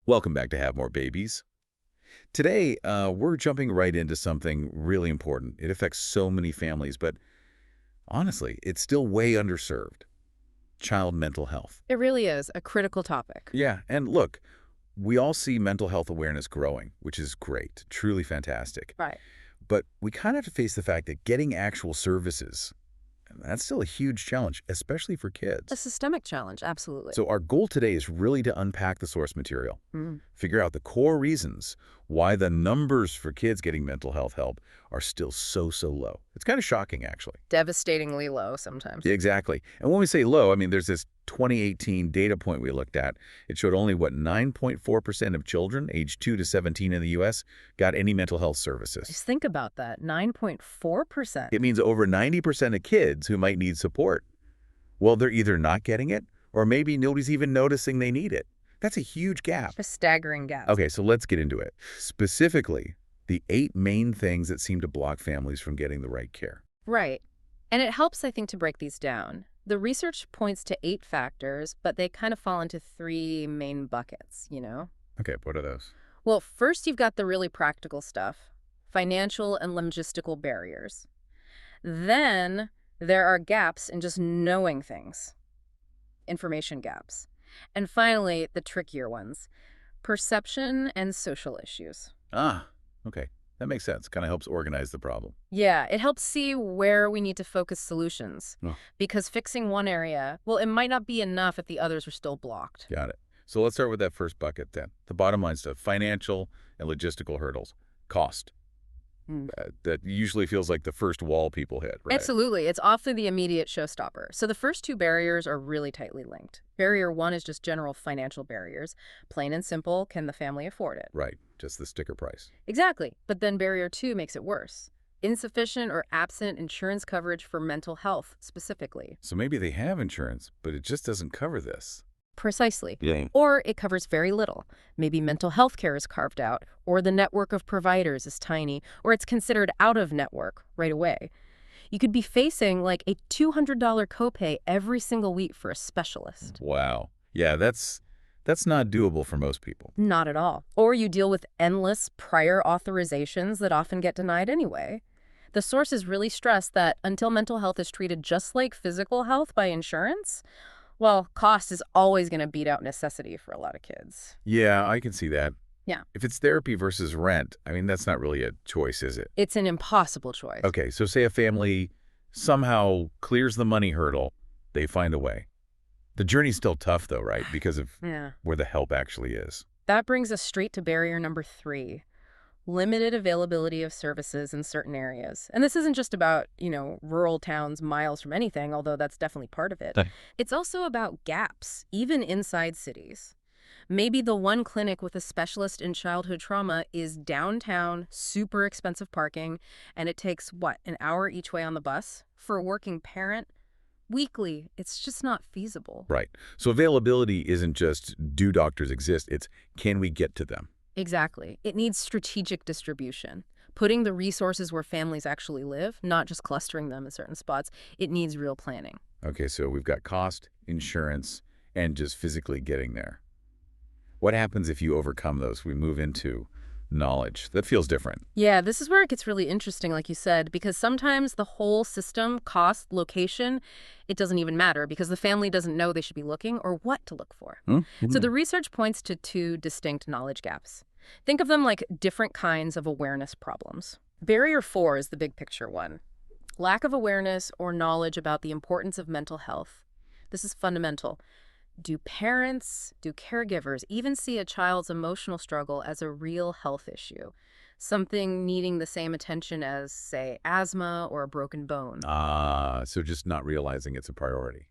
Welcome back to Have More Babies. Today, we're jumping right into something really important. It affects so many families, but honestly, it's still way underserved. Child mental health. It really is a critical topic. Yeah, and look, we all see mental health awareness growing, which is great, truly fantastic. Right. But we kind of have to face the fact that getting actual services, that's still a huge challenge, especially for A kids. systemic challenge, absolutely. So our goal today is really to unpack the source material, Mm. figure out the core reasons why the numbers for kids getting mental health help are still so low. It's kind of shocking, actually. Devastatingly low sometimes. Yeah, exactly. And when we say low, I mean, there's this 2018 data point we looked at. It showed only, 9.4% of children aged 2 to 17 in the U.S. got any mental health services. Just think about that, 9.4%. It means over 90% of kids who might need support, well, they're either not getting it or maybe nobody's even noticing they need it. That's a huge gap. A staggering gap. Okay, so let's get into it. Specifically, the 8 main things that seem to block families from getting the right care. Right. And it helps, I think, to break these down. The research points to 8 factors, but they kind of fall into 3 main buckets. Okay, what are those? Well, first you've got the really practical stuff, financial and logistical barriers. Then there are gaps in just knowing things, information gaps. And finally, the trickier ones, perception and social issues. Ah, okay. That makes sense. Kind of helps organize the problem. Yeah, it helps see where we need to focus solutions. Oh. Because fixing one area, well, it might not be enough if the others are still blocked. Got it. So let's start with that first bucket then. The bottom line stuff, financial and logistical hurdles. Cost. Mm. That usually feels like the first wall people hit, right? Absolutely. It's often the immediate showstopper. So the first 2 barriers are really tightly linked. Barrier 1 is just general financial barriers. Plain and simple, can the family afford it? Right, just the sticker price. Exactly. But then barrier 2 makes it worse. Insufficient or absent insurance coverage for mental health, specifically. So maybe they have insurance, but it just doesn't cover this. Precisely. Yeah. Or it covers very little. Maybe mental health care is carved out, or the network of providers is tiny, or it's considered out of network right away. You could be facing like a $200 copay every single week for a specialist. Wow. Yeah, that's not doable for most people. Not at all. Or you deal with endless prior authorizations that often get denied anyway. The sources really stress that until mental health is treated just like physical health by insurance, well, cost is always going to beat out necessity for a lot of kids. Yeah, I can see that. Yeah. If it's therapy versus rent, I mean, that's not really a choice, is it? It's an impossible choice. Okay, so say a family somehow clears the money hurdle, they find a way. The journey's still tough, though, right? Because of Yeah. where the help actually is. That brings us straight to barrier number 3, limited availability of services in certain areas. And this isn't just about, rural towns miles from anything, although that's definitely part of it. Okay. It's also about gaps, even inside cities. Maybe the one clinic with a specialist in childhood trauma is downtown, super expensive parking, and it takes, an hour each way on the bus? For a working parent, weekly, it's just not feasible. Right. So availability isn't just do doctors exist, it's can we get to them? Exactly. It needs strategic distribution. Putting the resources where families actually live, not just clustering them in certain spots. It needs real planning. Okay, so we've got cost, insurance, and just physically getting there. What happens if you overcome those? We move into knowledge. That feels different. Yeah, this is where it gets really interesting, like you said, because sometimes the whole system, cost, location, it doesn't even matter because the family doesn't know they should be looking or what to look for. Mm-hmm. So the research points to 2 distinct knowledge gaps. Think of them like different kinds of awareness problems. Barrier 4 is the big picture one. Lack of awareness or knowledge about the importance of mental health. This is fundamental. Do parents, do caregivers even see a child's emotional struggle as a real health issue? Something needing the same attention as, say, asthma or a broken bone? So just not realizing it's a priority.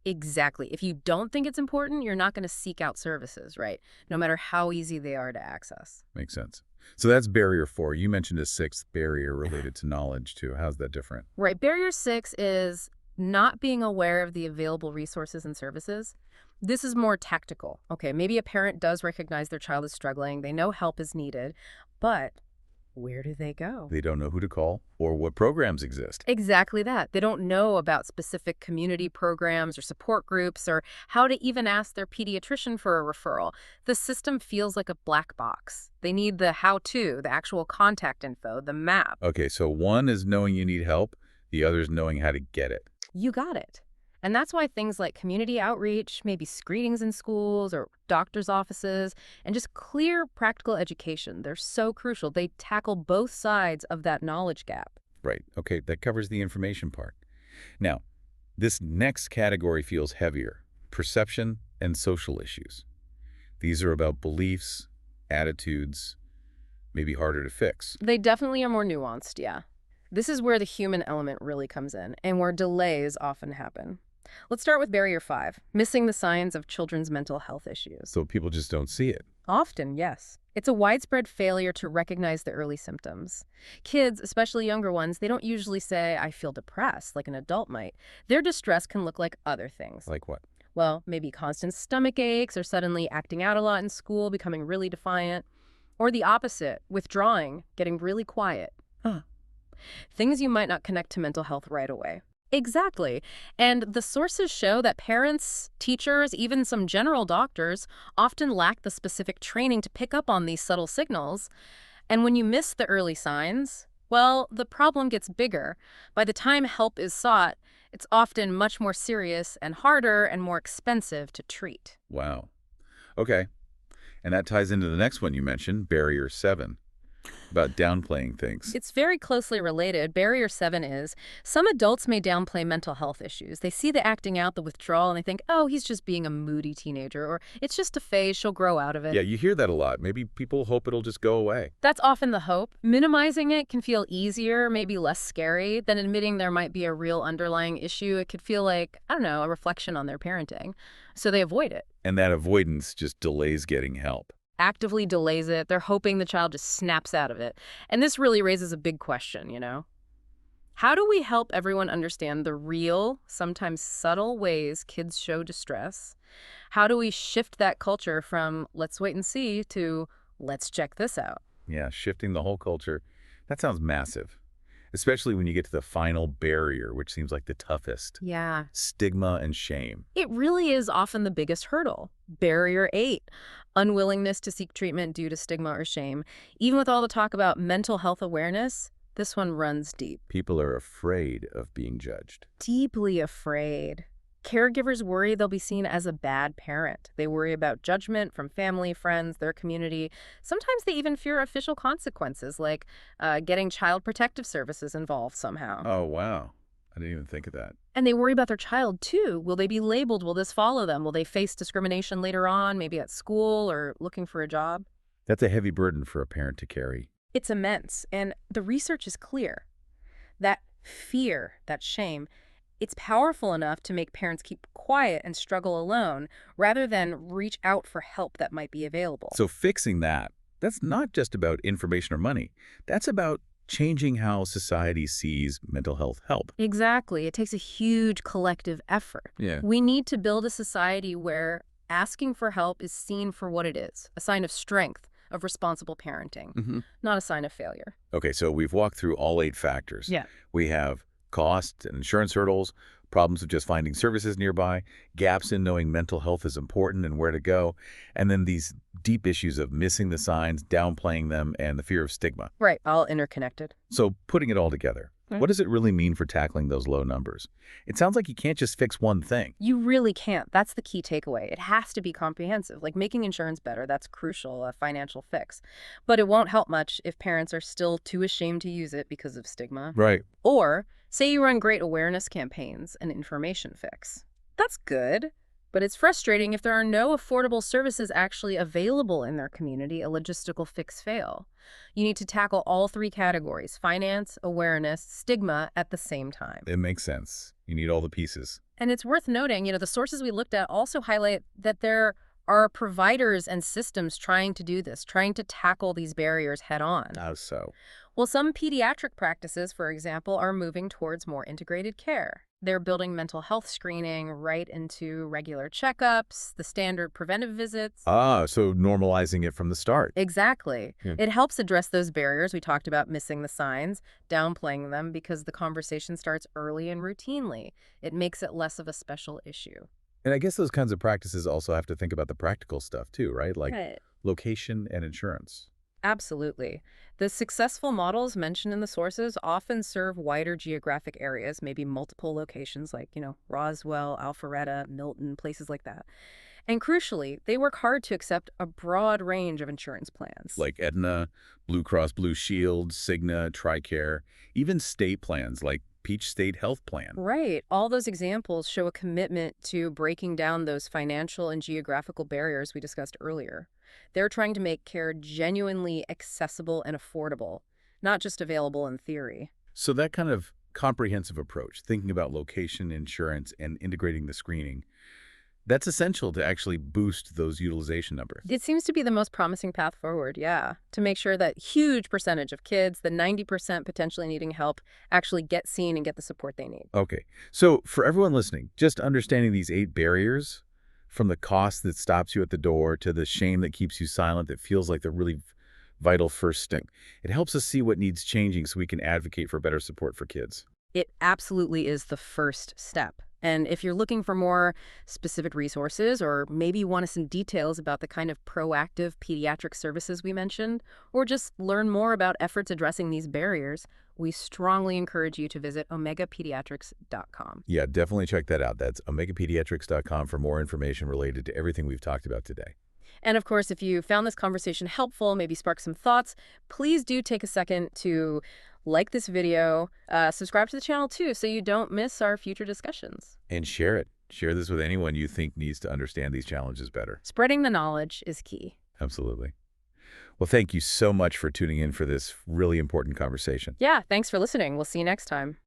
Exactly. If you don't think it's important, you're not going to seek out services, right? No matter how easy they are to access. Makes sense. So that's barrier 4. You mentioned a 6th barrier related to knowledge, too. How's that different? Right. Barrier 6 is not being aware of the available resources and services. This is more tactical. Okay, maybe a parent does recognize their child is struggling. They know help is needed, but Where do they go? They don't know who to call or what programs exist. Exactly that. They don't know about specific community programs or support groups or how to even ask their pediatrician for a referral. The system feels like a black box. They need the how-to, the actual contact info, the map. Okay, so one is knowing you need help, the other is knowing how to get it. You got it. And that's why things like community outreach, maybe screenings in schools or doctor's offices, and just clear practical education, they're so crucial. They tackle both sides of that knowledge gap. Right, okay, that covers the information part. Now, this next category feels heavier: perception and social issues. These are about beliefs, attitudes, maybe harder to fix. They definitely are more nuanced, yeah. This is where the human element really comes in, and where delays often happen. Let's start with barrier 5, missing the signs of children's mental health issues. So people just don't see it. Often, yes. It's a widespread failure to recognize the early symptoms. Kids, especially younger ones, they don't usually say, I feel depressed, like an adult might. Their distress can look like other things. Like what? Well, maybe constant stomach aches or suddenly acting out a lot in school, becoming really defiant. Or the opposite, withdrawing, getting really quiet. Huh. Things you might not connect to mental health right away. Exactly. And the sources show that parents, teachers, even some general doctors often lack the specific training to pick up on these subtle signals. And when you miss the early signs, well, the problem gets bigger. By the time help is sought, it's often much more serious and harder and more expensive to treat. Wow. Okay. And that ties into the next one you mentioned, barrier 7, about downplaying things. It's very closely related. Barrier 7 is, some adults may downplay mental health issues. They see the acting out, the withdrawal, and they think, oh, he's just being a moody teenager, or it's just a phase, she'll grow out of it. Yeah, you hear that a lot. Maybe people hope it'll just go away. That's often the hope. Minimizing it can feel easier, maybe less scary, than admitting there might be a real underlying issue. It could feel like, I don't know, a reflection on their parenting. So they avoid it. And that avoidance just delays getting help. Actively delays it. They're hoping the child just snaps out of it. And this really raises a big question, you know? How do we help everyone understand the real, sometimes subtle ways kids show distress? How do we shift that culture from let's wait and see to let's check this out? Yeah, shifting the whole culture. That sounds massive, especially when you get to the final barrier, which seems like the toughest. Yeah. Stigma and shame. It really is often the biggest hurdle. Barrier 8, unwillingness to seek treatment due to stigma or shame. Even with all the talk about mental health awareness, this one runs deep. People are afraid of being judged. Deeply afraid. Caregivers worry they'll be seen as a bad parent. They worry about judgment from family, friends, their community. Sometimes they even fear official consequences, like getting child protective services involved somehow. Oh, wow. I didn't even think of that. And they worry about their child, too. Will they be labeled? Will this follow them? Will they face discrimination later on, maybe at school or looking for a job? That's a heavy burden for a parent to carry. It's immense, and the research is clear. That fear, that shame, it's powerful enough to make parents keep quiet and struggle alone rather than reach out for help that might be available. So fixing that's not just about information or money. That's about changing how society sees mental health help. Exactly. It takes a huge collective effort. Yeah. We need to build a society where asking for help is seen for what it is, a sign of strength, of responsible parenting, not a sign of failure. Okay, so we've walked through all 8 factors. Yeah. We have cost and insurance hurdles, problems of just finding services nearby, gaps in knowing mental health is important and where to go, and then these deep issues of missing the signs, downplaying them, and the fear of stigma. Right, all interconnected. So putting it all together, what does it really mean for tackling those low numbers? It sounds like you can't just fix one thing. You really can't. That's the key takeaway. It has to be comprehensive. Like making insurance better, that's crucial, a financial fix. But it won't help much if parents are still too ashamed to use it because of stigma. Right. Or say you run great awareness campaigns, an information fix. That's good, but it's frustrating if there are no affordable services actually available in their community, a logistical fix fail. You need to tackle all 3 categories, finance, awareness, stigma, at the same time. It makes sense. You need all the pieces. And it's worth noting, the sources we looked at also highlight that there are providers and systems trying to do this, trying to tackle these barriers head on. How so? Well, some pediatric practices, for example, are moving towards more integrated care. They're building mental health screening right into regular checkups, the standard preventive visits. Ah, so normalizing it from the start. Exactly. Yeah. It helps address those barriers we talked about, missing the signs, downplaying them, because the conversation starts early and routinely. It makes it less of a special issue. And I guess those kinds of practices also have to think about the practical stuff too, right? Like Right. location and insurance. Absolutely. The successful models mentioned in the sources often serve wider geographic areas, maybe multiple locations like, Roswell, Alpharetta, Milton, places like that. And crucially, they work hard to accept a broad range of insurance plans. Like Aetna, Blue Cross Blue Shield, Cigna, TRICARE, even state plans like Peach State Health Plan. Right. All those examples show a commitment to breaking down those financial and geographical barriers we discussed earlier. They're trying to make care genuinely accessible and affordable, not just available in theory. So that kind of comprehensive approach, thinking about location, insurance, and integrating the screening, that's essential to actually boost those utilization numbers. It seems to be the most promising path forward, yeah, to make sure that huge percentage of kids, the 90% potentially needing help, actually get seen and get the support they need. Okay, so for everyone listening, just understanding these 8 barriers, from the cost that stops you at the door to the shame that keeps you silent that feels like the really vital first step, it helps us see what needs changing so we can advocate for better support for kids. It absolutely is the first step. And if you're looking for more specific resources, or maybe want some details about the kind of proactive pediatric services we mentioned, or just learn more about efforts addressing these barriers, we strongly encourage you to visit omegapediatrics.com. Yeah, definitely check that out. That's omegapediatrics.com for more information related to everything we've talked about today. And of course, if you found this conversation helpful, maybe spark some thoughts, please do take a second to like this video, subscribe to the channel too, so you don't miss our future discussions. And share it. Share this with anyone you think needs to understand these challenges better. Spreading the knowledge is key. Absolutely. Well, thank you so much for tuning in for this really important conversation. Yeah, thanks for listening. We'll see you next time.